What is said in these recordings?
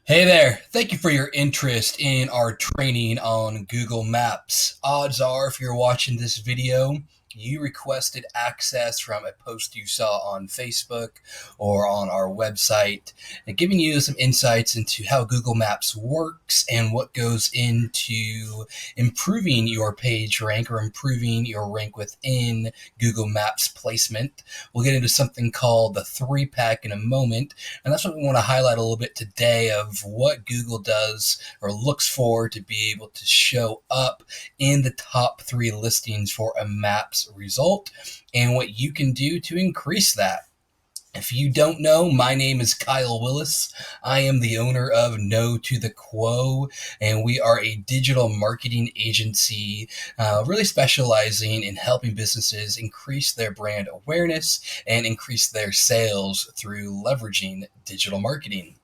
Hey there. Thank you for your interest in our training on Google Maps. Odds are, if you're watching this video, you requested access from a post you saw on Facebook or on our website, and giving you some insights into how Google Maps works and what goes into improving your page rank or improving your rank within Google Maps placement. We'll get into something called the three pack in a moment, and that's what we want to highlight a little bit today of what Google does or looks for to be able to show up in the top three listings for a Maps result and what you can do to increase that. If you don't know, my name is Kyle Willis. I am the owner of No to the Quo, and we are a digital marketing agency really specializing in helping businesses increase their brand awareness and increase their sales through leveraging digital marketing.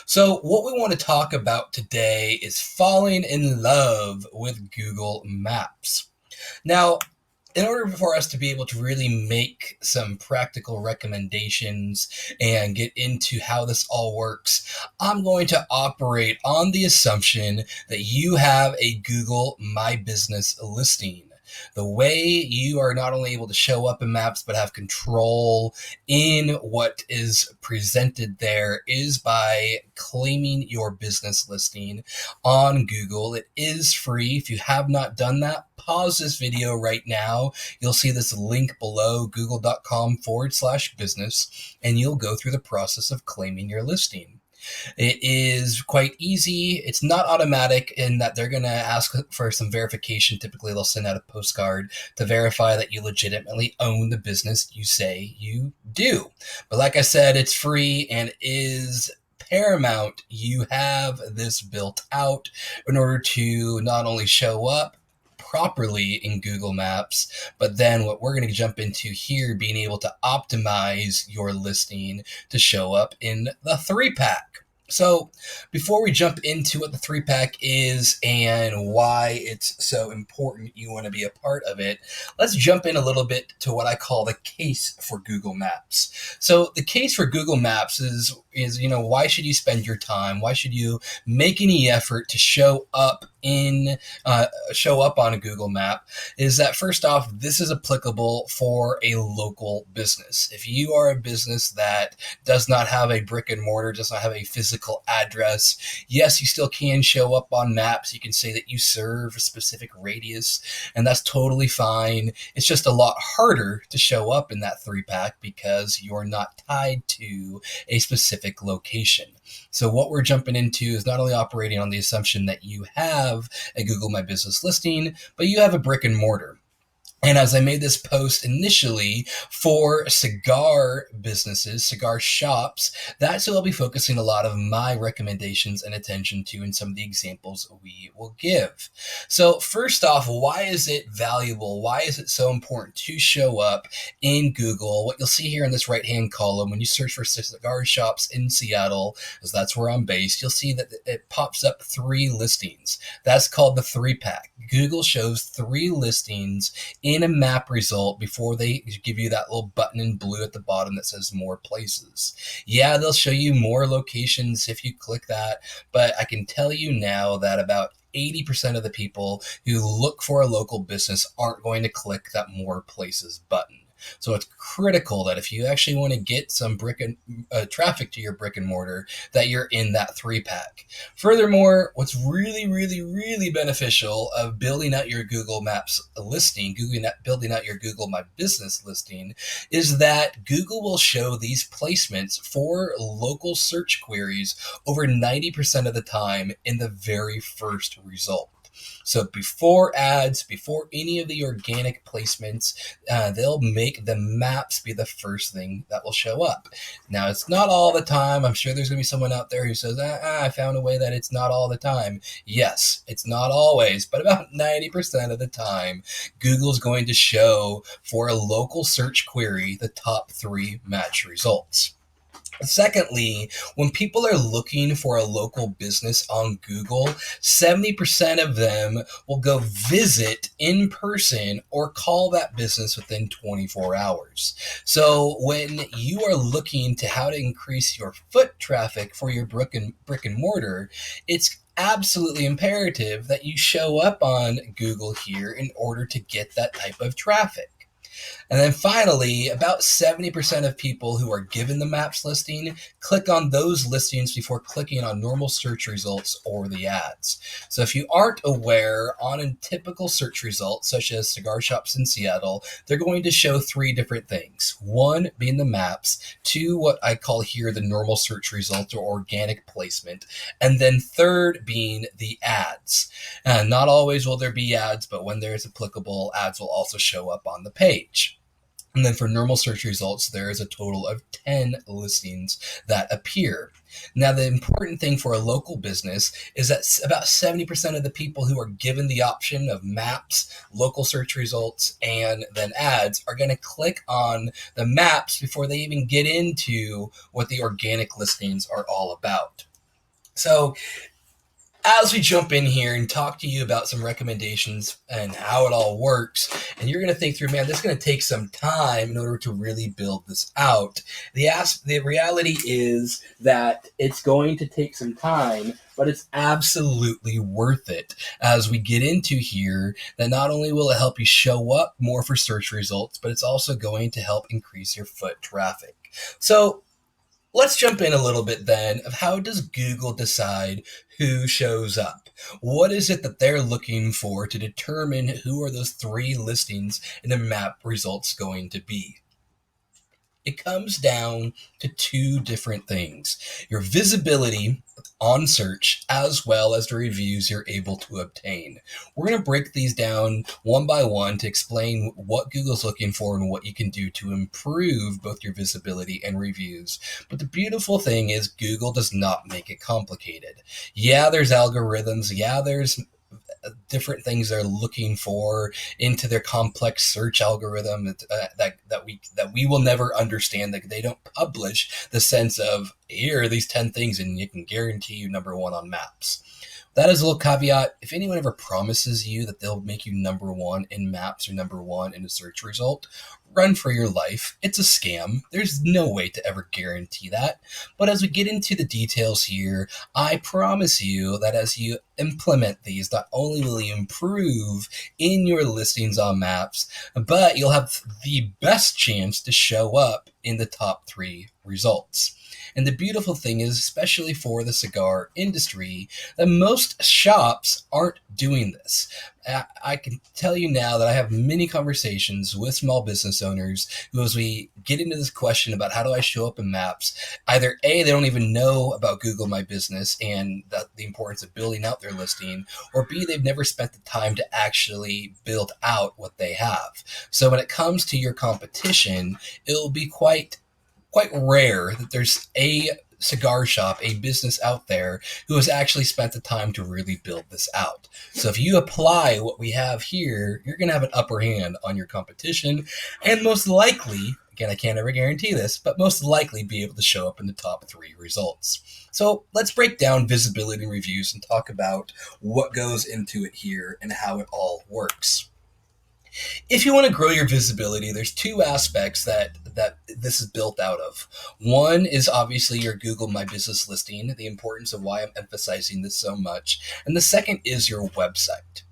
So what we want to talk about today is falling in love with Google Maps. Now, in order for us to be able to really make some practical recommendations and get into how this all works, I'm going to operate on the assumption that you have a Google My Business listing. The way you are not only able to show up in Maps, but have control in what is presented there is by claiming your business listing on Google. It is free. If you have not done that, pause this video right now. You'll see this link below, google.com/business, and you'll go through the process of claiming your listing. It is quite easy. It's not automatic in that they're going to ask for some verification. Typically, they'll send out a postcard to verify that you legitimately own the business you say you do. But like I said, it's free and is paramount you have this built out in order to not only show up properly in Google Maps, but then what we're going to jump into here, being able to optimize your listing to show up in the three pack. So before we jump into what the three pack is and why it's so important you want to be a part of it, let's jump in a little bit to what I call the case for Google Maps. So the case for Google Maps is why should you spend your time? Why should you make any effort to show up on a Google map? Is that first off, this is applicable for a local business. If you are a business that does not have a brick and mortar, does not have a physical address, yes, you still can show up on maps. You can say that you serve a specific radius, and that's totally fine. It's just a lot harder to show up in that three pack because you're not tied to a specific location. So what we're jumping into is not only operating on the assumption that you have a Google My Business listing, but you have a brick and mortar. And as I made this post initially for cigar businesses, cigar shops, that's who I'll be focusing a lot of my recommendations and attention to in some of the examples we will give. So first off, why is it valuable? Why is it so important to show up in Google? What you'll see here in this right-hand column, when you search for cigar shops in Seattle, as that's where I'm based, you'll see that it pops up three listings. That's called the three pack. Google shows three listings in a map result before they give you that little button in blue at the bottom that says more places. Yeah, they'll show you more locations if you click that, but I can tell you now that about 80% of the people who look for a local business aren't going to click that more places button. So it's critical that if you actually want to get some traffic to your brick and mortar, that you're in that three pack. Furthermore, what's really, really, really beneficial of building out your Google Maps listing, building out your Google My Business listing, is that Google will show these placements for local search queries over 90% of the time in the very first result. So before ads, before any of the organic placements, they'll make the maps be the first thing that will show up. Now, it's not all the time. I'm sure there's going to be someone out there who says, I found a way that it's not all the time. Yes, it's not always, but about 90% of the time, Google's going to show for a local search query the top three match results. Secondly, when people are looking for a local business on Google, 70% of them will go visit in person or call that business within 24 hours. So when you are looking to how to increase your foot traffic for your brick and mortar, it's absolutely imperative that you show up on Google here in order to get that type of traffic. And then finally, about 70% of people who are given the maps listing click on those listings before clicking on normal search results or the ads. So if you aren't aware, on a typical search result, such as cigar shops in Seattle, they're going to show three different things. One being the maps, two, what I call here the normal search result or organic placement, and then third being the ads. Not always will there be ads, but when there's applicable, ads will also show up on the page. And then for normal search results, there is a total of 10 listings that appear. Now, the important thing for a local business is that about 70% of the people who are given the option of maps, local search results, and then ads are going to click on the maps before they even get into what the organic listings are all about. So as we jump in here and talk to you about some recommendations and how it all works, and you're going to think through, man, this is going to take some time in order to really build this out. The reality is that it's going to take some time, but it's absolutely worth it. As we get into here, that not only will it help you show up more for search results, but it's also going to help increase your foot traffic. So let's jump in a little bit then of how does Google decide who shows up? What is it that they're looking for to determine who are those three listings in the map results going to be? It comes down to two different things: your visibility on search as well as the reviews you're able to obtain. We're going to break these down one by one to explain what Google's looking for and what you can do to improve both your visibility and reviews. But the beautiful thing is Google does not make it complicated. Yeah, there's algorithms. Yeah, there's different things they're looking for into their complex search algorithm that we will never understand. That they don't publish the sense of, here are these 10 things and you can guarantee you number one on maps. That is a little caveat. If anyone ever promises you that they'll make you number one in maps or number one in a search result, run for your life. It's a scam. There's no way to ever guarantee that. But as we get into the details here, I promise you that as you implement these, not only will you improve in your listings on maps, but you'll have the best chance to show up in the top three results. And the beautiful thing is, especially for the cigar industry, that most shops aren't doing this. I can tell you now that I have many conversations with small business owners who, as we get into this question about how do I show up in maps, either A, they don't even know about Google My Business and the importance of building out their listing, or B, they've never spent the time to actually build out what they have. So when it comes to your competition, it'll be quite rare that there's a cigar shop, a business out there who has actually spent the time to really build this out. So if you apply what we have here, you're going to have an upper hand on your competition, and most likely, again, I can't ever guarantee this, but most likely be able to show up in the top three results. So let's break down visibility and reviews and talk about what goes into it here and how it all works. If you want to grow your visibility, there's two aspects that this is built out of. One is obviously your Google My Business listing, the importance of why I'm emphasizing this so much. And the second is your website.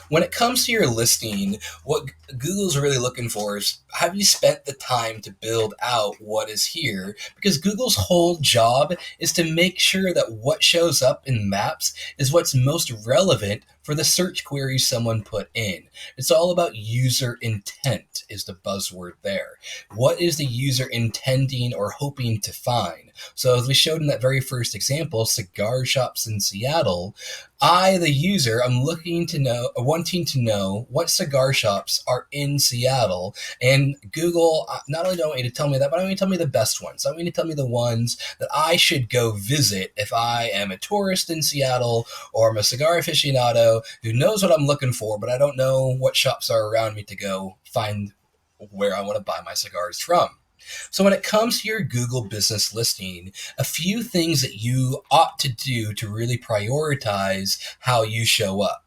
When it comes to your listing, what Google's really looking for is, have you spent the time to build out what is here? Because Google's whole job is to make sure that what shows up in maps is what's most relevant for the search query someone put in. It's all about user intent is the buzzword there. What is the user intending or hoping to find? So as we showed in that very first example, cigar shops in Seattle, I, the user, I'm wanting to know what cigar shops are in Seattle. And Google not only don't want you to tell me that, but I want you to tell me the best ones. I want you to tell me the ones that I should go visit if I am a tourist in Seattle, or I'm a cigar aficionado who knows what I'm looking for, but I don't know what shops are around me to go find where I want to buy my cigars from. So when it comes to your Google business listing, a few things that you ought to do to really prioritize how you show up.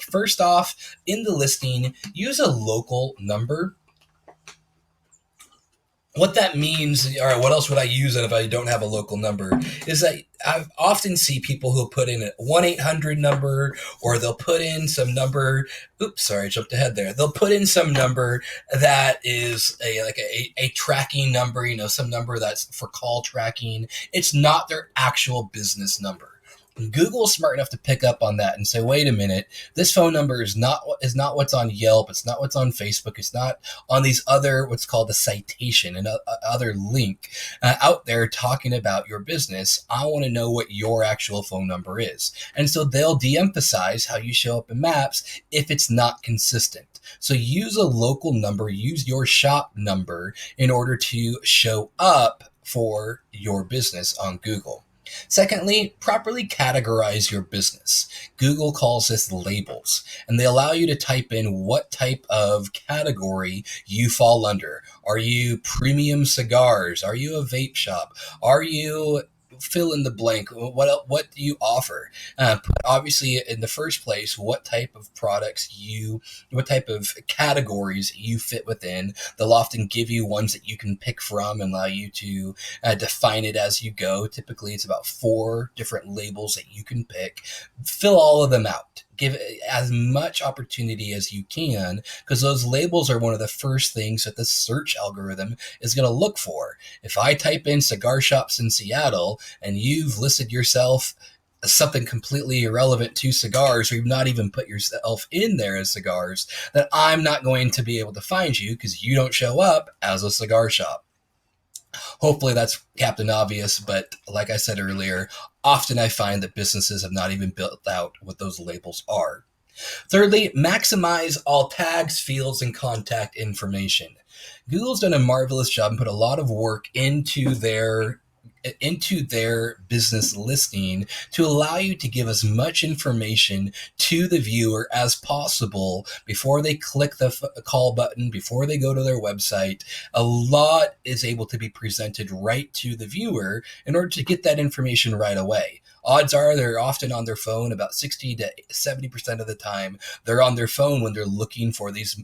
First off, in the listing, use a local number. What that means, all right, what else would I use it if I don't have a local number? Is that I often see people who put in a 1-800 number, or they'll put in some number. Oops, sorry, I jumped ahead there. They'll put in some number that is a tracking number, some number that's for call tracking. It's not their actual business number. Google's smart enough to pick up on that and say, wait a minute, this phone number is not what's on Yelp, it's not what's on Facebook, it's not on these other what's called a citation and other link out there talking about your business. I want to know what your actual phone number is. And so they'll de-emphasize how you show up in maps if it's not consistent. So use a local number, use your shop number in order to show up for your business on Google. Secondly, properly categorize your business. Google calls this labels, and they allow you to type in what type of category you fall under. Are you premium cigars? Are you a vape shop? Are you fill in the blank? What do you offer? Obviously, in the first place, what type of what type of categories you fit within. They'll often give you ones that you can pick from and allow you to define it as you go. Typically, it's about 4 different labels that you can pick. Fill all of them out. Give it as much opportunity as you can, because those labels are one of the first things that the search algorithm is going to look for. If I type in cigar shops in Seattle and you've listed yourself as something completely irrelevant to cigars, or you've not even put yourself in there as cigars, then I'm not going to be able to find you because you don't show up as a cigar shop. Hopefully that's Captain Obvious, but like I said earlier, often I find that businesses have not even built out what those labels are. Thirdly, maximize all tags, fields, and contact information. Google's done a marvelous job and put a lot of work into their business listing to allow you to give as much information to the viewer as possible before they click the call button, before they go to their website. A lot is able to be presented right to the viewer in order to get that information right away. Odds are they're often on their phone. About 60 to 70% of the time, they're on their phone when they're looking for these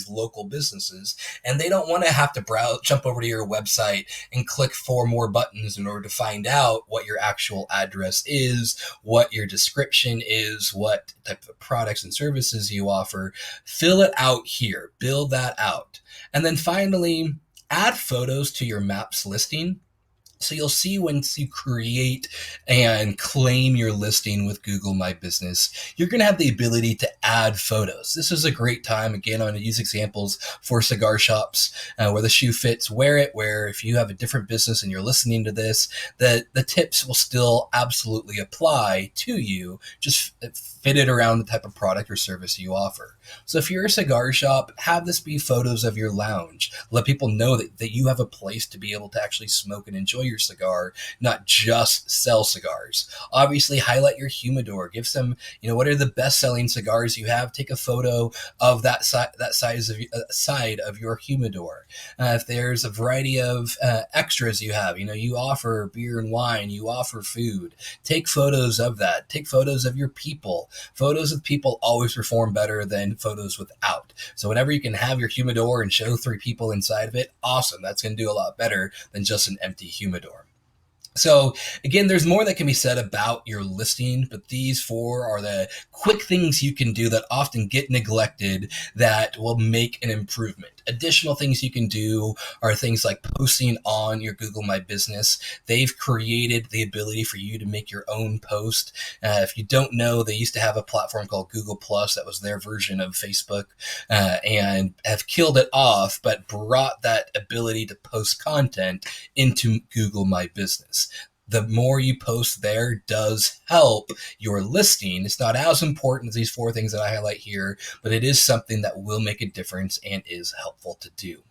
local businesses, and they don't want to have to jump over to your website and click 4 more buttons in order to find out what your actual address is, what your description is, what type of products and services you offer. Fill it out here, build that out. And then finally, add photos to your maps listing. So you'll see once you create and claim your listing with Google My Business, you're going to have the ability to add photos. This is a great time. Again, I'm going to use examples for cigar shops where the shoe fits, wear it, where if you have a different business and you're listening to this, the tips will still absolutely apply to you. Just fit it around the type of product or service you offer. So if you're a cigar shop, have this be photos of your lounge. Let people know that you have a place to be able to actually smoke and enjoy your cigar, not just sell cigars. Obviously, highlight your humidor. Give some, what are the best-selling cigars you have? Take a photo of that side of your humidor. If there's a variety of extras you have, you offer beer and wine, you offer food. Take photos of that. Take photos of your people. Photos of people always perform better than photos without. So whenever you can have your humidor and show 3 people inside of it, awesome. That's going to do a lot better than just an empty humidor. So again, there's more that can be said about your listing, but these 4 are the quick things you can do that often get neglected that will make an improvement. Additional things you can do are things like posting on your Google My Business. They've created the ability for you to make your own post. If you don't know, they used to have a platform called Google Plus that was their version of Facebook and have killed it off, but brought that ability to post content into Google My Business. The more you post there does help your listing. It's not as important as these 4 things that I highlight here, but it is something that will make a difference and is helpful to do.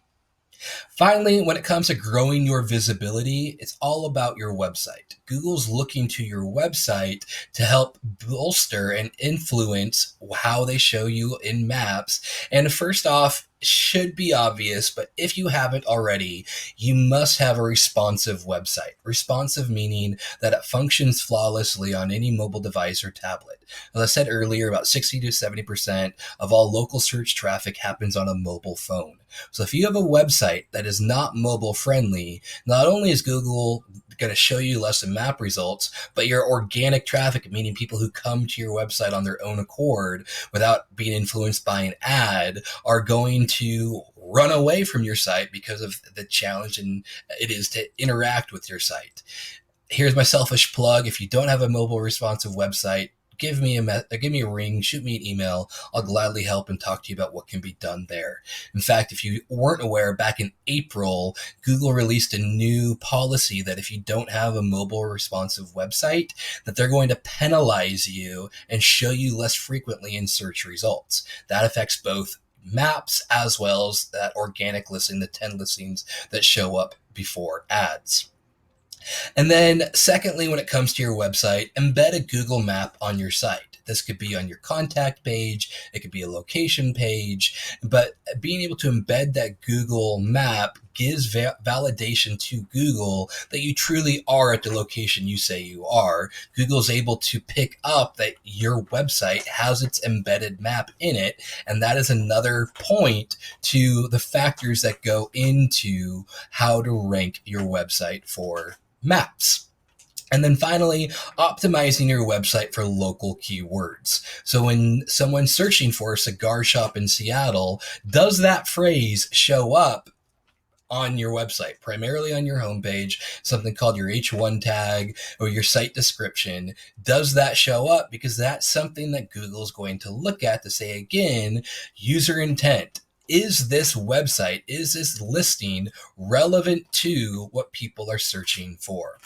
Finally, when it comes to growing your visibility, it's all about your website. Google's looking to your website to help bolster and influence how they show you in maps. And first off, should be obvious, but if you haven't already, you must have a responsive website. Responsive meaning that it functions flawlessly on any mobile device or tablet. As I said earlier, about 60 to 70% of all local search traffic happens on a mobile phone. So if you have a website that is not mobile friendly, not only is Google going to show you less than map results, but your organic traffic, meaning people who come to your website on their own accord without being influenced by an ad, are going to run away from your site because of the challenge and it is to interact with your site. Here's my selfish plug. If you don't have a mobile responsive website, give me a ring, shoot me an email. I'll gladly help and talk to you about what can be done there. In fact, if you weren't aware, back in April, Google released a new policy that if you don't have a mobile responsive website, that they're going to penalize you and show you less frequently in search results. That affects both maps as well as that organic listing, the 10 listings that show up before ads. And then secondly, when it comes to your website, embed a Google map on your site. This could be on your contact page. It could be a location page, but being able to embed that Google map gives validation to Google that you truly are at the location you say you are. Google's able to pick up that your website has its embedded map in it, and that is another point to the factors that go into how to rank your website for maps. And then finally, optimizing your website for local keywords. So when someone's searching for a cigar shop in Seattle, does that phrase show up on your website, primarily on your homepage, something called your H1 tag or your site description? Does that show up? Because that's something that Google's going to look at to say, again, user intent. Is this website, is this listing relevant to what people are searching for?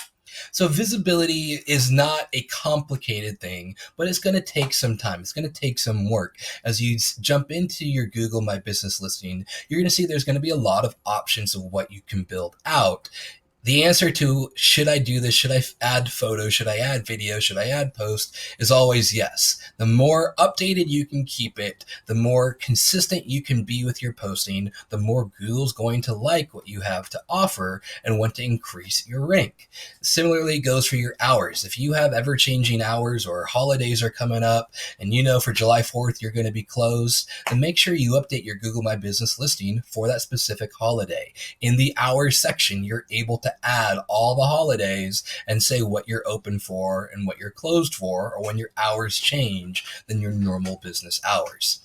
So visibility is not a complicated thing, but it's going to take some time. It's going to take some work. As you jump into your Google My Business listing, you're going to see there's going to be a lot of options of what you can build out. The answer to, should I do this? Should I add photos? Should I add video? Should I add post? Is always yes. The more updated you can keep it, the more consistent you can be with your posting, the more Google's going to like what you have to offer and want to increase your rank. Similarly, it goes for your hours. If you have ever-changing hours or holidays are coming up and you know for July 4th you're going to be closed, then make sure you update your Google My Business listing for that specific holiday. In the hours section, you're able to add all the holidays and say what you're open for and what you're closed for, or when your hours change than your normal business hours.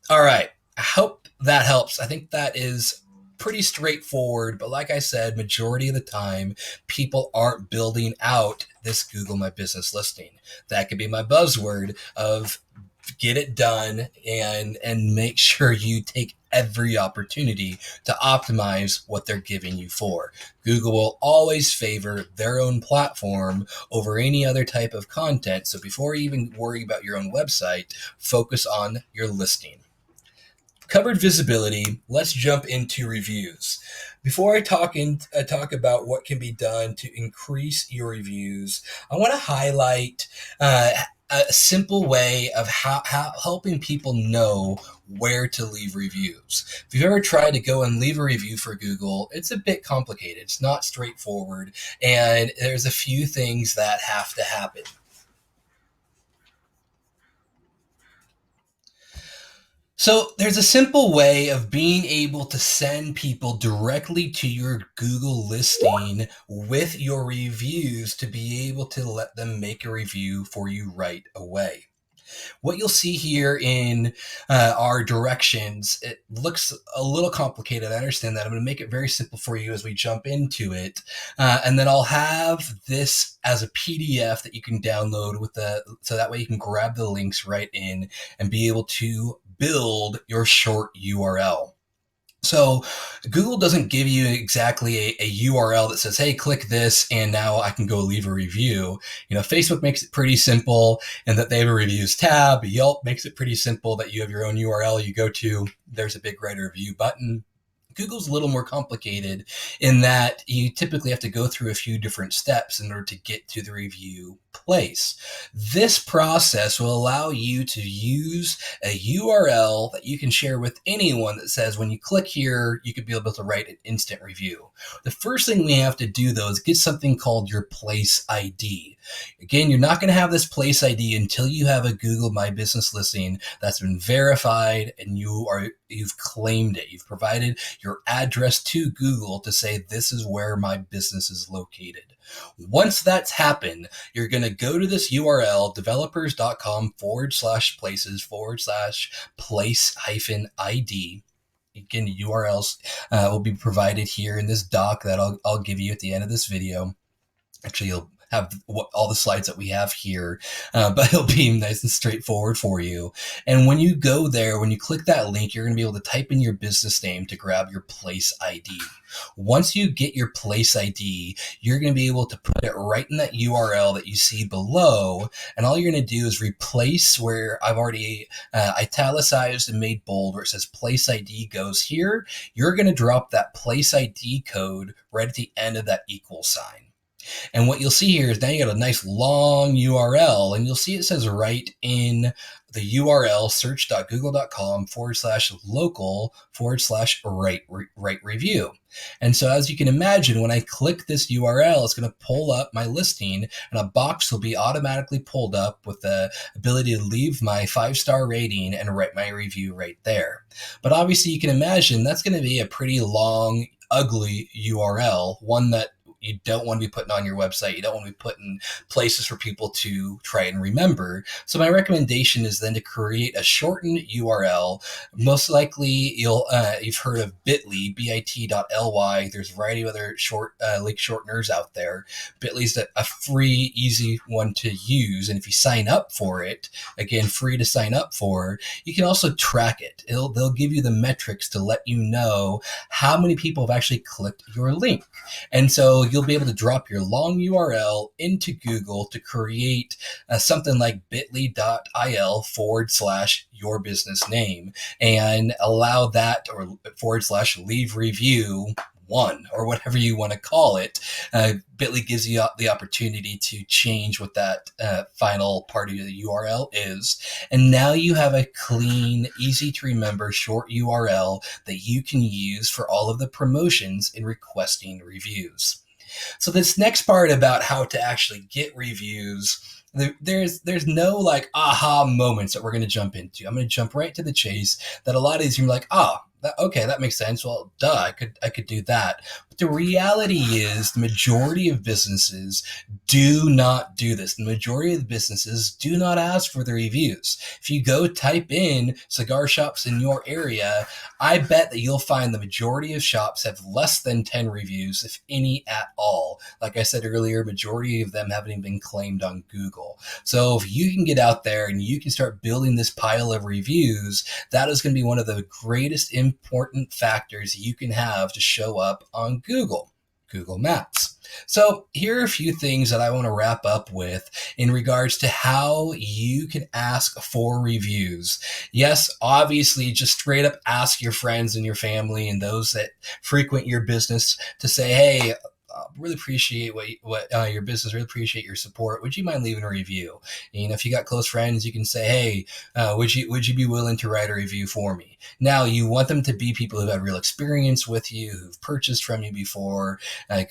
All right. I hope that helps. I think that is pretty straightforward, but like I said, majority of the time, people aren't building out this Google My Business listing. That could be my buzzword of get it done and make sure you take every opportunity to optimize what they're giving you for. Google will always favor their own platform over any other type of content. So before you even worry about your own website, focus on your listing. Covered visibility, let's jump into reviews. Before I talk about what can be done to increase your reviews, I want to highlight a simple way of how helping people know where to leave reviews. If you've ever tried to go and leave a review for Google, it's a bit complicated. It's not straightforward, and there's a few things that have to happen. So there's a simple way of being able to send people directly to your Google listing with your reviews to be able to let them make a review for you right away. What you'll see here in our directions, it looks a little complicated. I understand that. I'm going to make it very simple for you as we jump into it. And then I'll have this as a PDF that you can download so that way you can grab the links right in and be able to build your short URL. So Google doesn't give you exactly a URL that says, hey, click this, and now I can go leave a review. Facebook makes it pretty simple and that they have a reviews tab. Yelp makes it pretty simple that you have your own URL you go to. There's a big write a review button. Google's a little more complicated in that you typically have to go through a few different steps in order to get to the review place. This process will allow you to use a URL that you can share with anyone that says when you click here, you could be able to write an instant review. The first thing we have to do though is get something called your place ID. Again, you're not going to have this place ID until you have a Google My Business listing that's been verified and you've claimed it. You've provided your address to Google to say this is where my business is located. Once that's happened, you're going to go to this URL, developers.com/places/place-ID. Again, URLs will be provided here in this doc that I'll give you at the end of this video. Actually, you'll have all the slides that we have here, but it'll be nice and straightforward for you. And when you go there, when you click that link, you're going to be able to type in your business name to grab your place ID. Once you get your place ID, you're going to be able to put it right in that URL that you see below. And all you're going to do is replace where I've already italicized and made bold where it says place ID goes here. You're going to drop that place ID code right at the end of that equal sign. And what you'll see here is now you got a nice long URL, and you'll see it says right in the URL search.google.com/local/write review. And so as you can imagine, when I click this URL, it's going to pull up my listing, and a box will be automatically pulled up with the ability to leave my 5-star rating and write my review right there. But obviously you can imagine that's going to be a pretty long, ugly URL, one that you don't want to be putting on your website. You don't want to be putting places for people to try and remember. So my recommendation is then to create a shortened URL. Most likely you've heard of bit.ly, bit.ly. There's a variety of other link shorteners out there. Bit.ly is a free, easy one to use. And if you sign up for it, again, free to sign up for, you can also track it. They'll give you the metrics to let you know how many people have actually clicked your link. And so you'll be able to drop your long URL into Google to create something like bit.ly/your business name and allow that or /leave review one or whatever you want to call it. Bit.ly gives you the opportunity to change what that final part of the URL is. And now you have a clean, easy to remember short URL that you can use for all of the promotions in requesting reviews. So this next part about how to actually get reviews, there's no like aha moments that we're going to jump into. I'm going to jump right to the chase that a lot of these you're like, okay, that makes sense. Well, I could do that. But the reality is the majority of businesses do not do this. The majority of the businesses do not ask for the reviews. If you go type in cigar shops in your area, I bet that you'll find the majority of shops have less than 10 reviews, if any at all. Like I said earlier, majority of them haven't even been claimed on Google. So if you can get out there and you can start building this pile of reviews, that is going to be one of the greatest important factors you can have to show up on Google Maps. So here are a few things that I want to wrap up with in regards to how you can ask for reviews. Yes, obviously, just straight up ask your friends and your family and those that frequent your business to say, hey, really appreciate what your business, really appreciate your support. Would you mind leaving a review? And if you got close friends, you can say, hey, would you be willing to write a review for me? Now, you want them to be people who've had real experience with you, who've purchased from you before.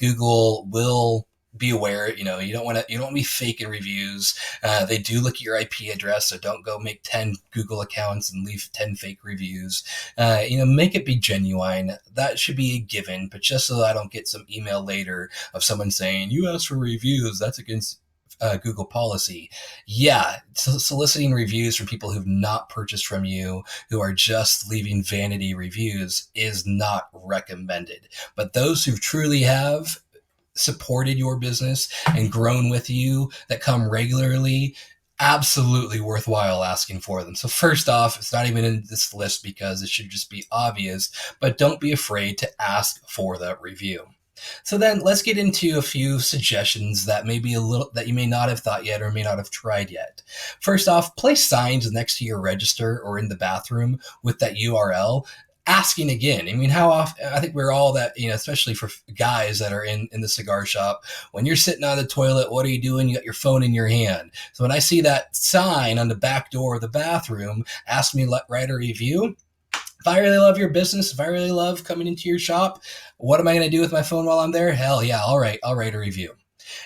Google will be aware, you don't want to be faking reviews. They do look at your IP address, so don't go make 10 Google accounts and leave 10 fake reviews. Make it be genuine. That should be a given, but just so I don't get some email later of someone saying, you asked for reviews, that's against Google policy. Yeah, soliciting reviews from people who've not purchased from you, who are just leaving vanity reviews, is not recommended. But those who truly have supported your business and grown with you, that come regularly, absolutely worthwhile asking for them. So first off, it's not even in this list because it should just be obvious, but don't be afraid to ask for that review. So then let's get into a few suggestions that you may not have thought yet or may not have tried yet. First off, place signs next to your register or in the bathroom with that URL. asking again. I mean, how often, I think we're all that, especially for guys that are in the cigar shop, when you're sitting on the toilet, what are you doing? You got your phone in your hand. So when I see that sign on the back door of the bathroom, ask me to write a review. If I really love your business, if I really love coming into your shop, what am I going to do with my phone while I'm there? Hell yeah, all right, I'll write a review.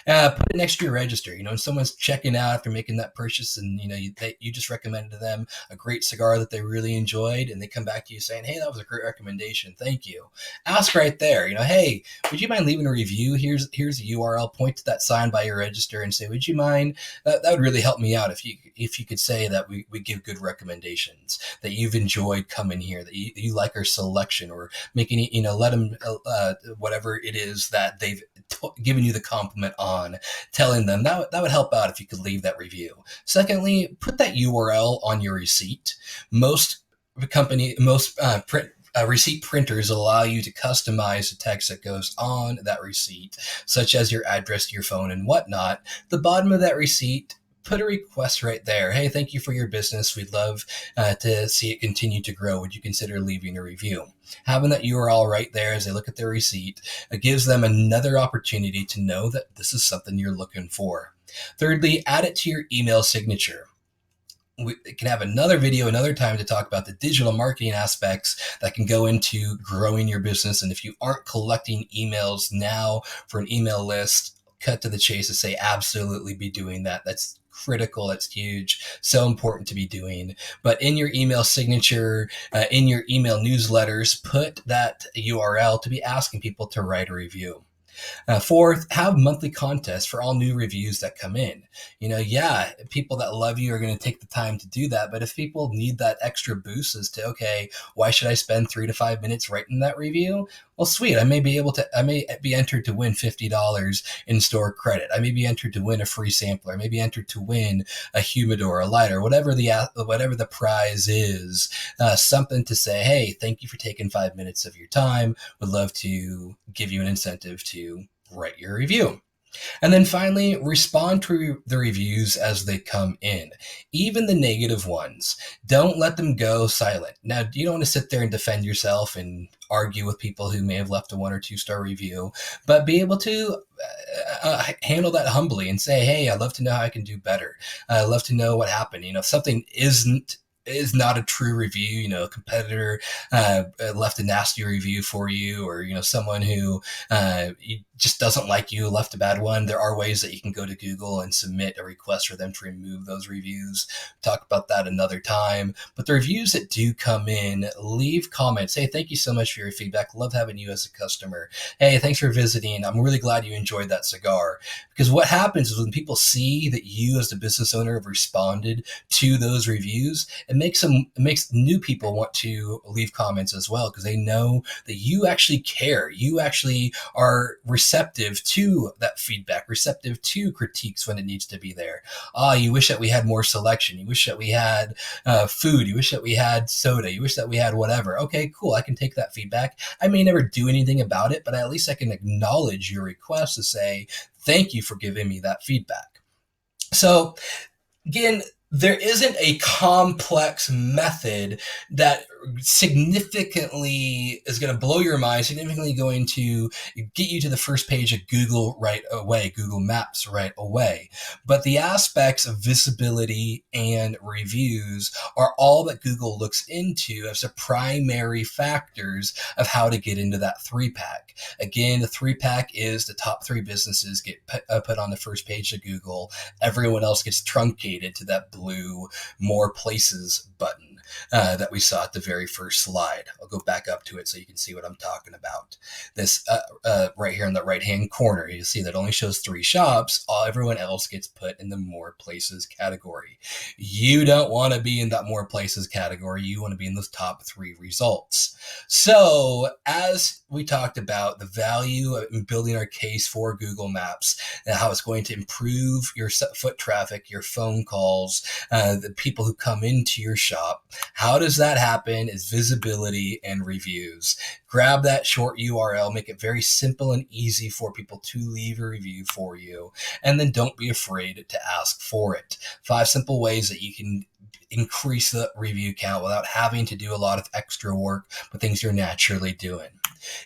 Put it next to your register. When someone's checking out after making that purchase, and you just recommended to them a great cigar that they really enjoyed, and they come back to you saying, "Hey, that was a great recommendation. Thank you." Ask right there. Hey, would you mind leaving a review? Here's a URL. Point to that sign by your register and say, "Would you mind?" That would really help me out if you could say that we give good recommendations, that you've enjoyed coming here, that you like our selection, or making it, let them whatever it is that they've given you the compliment on, telling them that would help out if you could leave that review. Secondly, put that URL on your receipt. Most receipt printers allow you to customize the text that goes on that receipt, such as your address, your phone, and whatnot. The bottom of that receipt, put a request right there. Hey, thank you for your business. We'd love to see it continue to grow. Would you consider leaving a review? Having that URL right there as they look at their receipt, it gives them another opportunity to know that this is something you're looking for. Thirdly, add it to your email signature. We can have another video another time to talk about the digital marketing aspects that can go into growing your business. And if you aren't collecting emails now for an email list, cut to the chase to say absolutely be doing that. That's critical. That's huge. So important to be doing. But in your email signature, in your email newsletters, put that URL to be asking people to write a review. Fourth, have monthly contests for all new reviews that come in. People that love you are going to take the time to do that. But if people need that extra boost as to, okay, why should I spend 3 to 5 minutes writing that review? Well, sweet. I may be entered to win $50 in store credit. I may be entered to win a free sampler. I may be entered to win a humidor, a lighter, whatever the prize is. Something to say, hey, thank you for taking 5 minutes of your time. Would love to give you an incentive to write your review. And then finally, respond to the reviews as they come in, even the negative ones. Don't let them go silent. Now, you don't want to sit there and defend yourself and argue with people who may have left a 1 or 2 star review, but be able to handle that humbly and say, hey, I'd love to know how I can do better. I'd love to know what happened. If something is not a true review, a competitor left a nasty review for you, or someone who just doesn't like you left a bad one, there are ways that you can go to Google and submit a request for them to remove those reviews. Talk about that another time. But the reviews that do come in, leave comments. Hey, thank you so much for your feedback. Love having you as a customer. Hey, thanks for visiting. I'm really glad you enjoyed that cigar. Because what happens is when people see that you as the business owner have responded to those reviews, it makes new people want to leave comments as well, because they know that you actually care. You actually are receptive to that feedback, receptive to critiques when it needs to be there. You wish that we had more selection. You wish that we had food. You wish that we had soda. You wish that we had whatever. Okay, cool. I can take that feedback. I may never do anything about it, but at least I can acknowledge your request to say, thank you for giving me that feedback. So again, there isn't a complex method that significantly is going to blow your mind, significantly going to get you to the first page of Google right away, Google Maps right away. But the aspects of visibility and reviews are all that Google looks into as the primary factors of how to get into that 3-pack. Again, the 3-pack is the top 3 businesses get put on the first page of Google. Everyone else gets truncated to that blue More Places button that we saw at the very first slide. I'll go back up to it so you can see what I'm talking about. This right here in the right-hand corner, you see that only shows 3 shops. Everyone else gets put in the More Places category. You don't want to be in that More Places category. You want to be in those top 3 results. So as we talked about the value of building our case for Google Maps and how it's going to improve your foot traffic, your phone calls, the people who come into your shop, how does that happen? Is visibility and reviews. Grab that short URL, make it very simple and easy for people to leave a review for you, and then don't be afraid to ask for it. 5 simple ways that you can increase the review count without having to do a lot of extra work, but things you're naturally doing.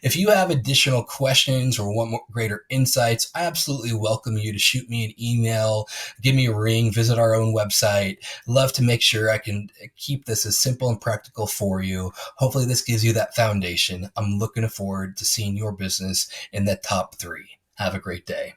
If you have additional questions or want more greater insights, I absolutely welcome you to shoot me an email, give me a ring, visit our own website. Love to make sure I can keep this as simple and practical for you. Hopefully this gives you that foundation. I'm looking forward to seeing your business in the top 3. Have a great day.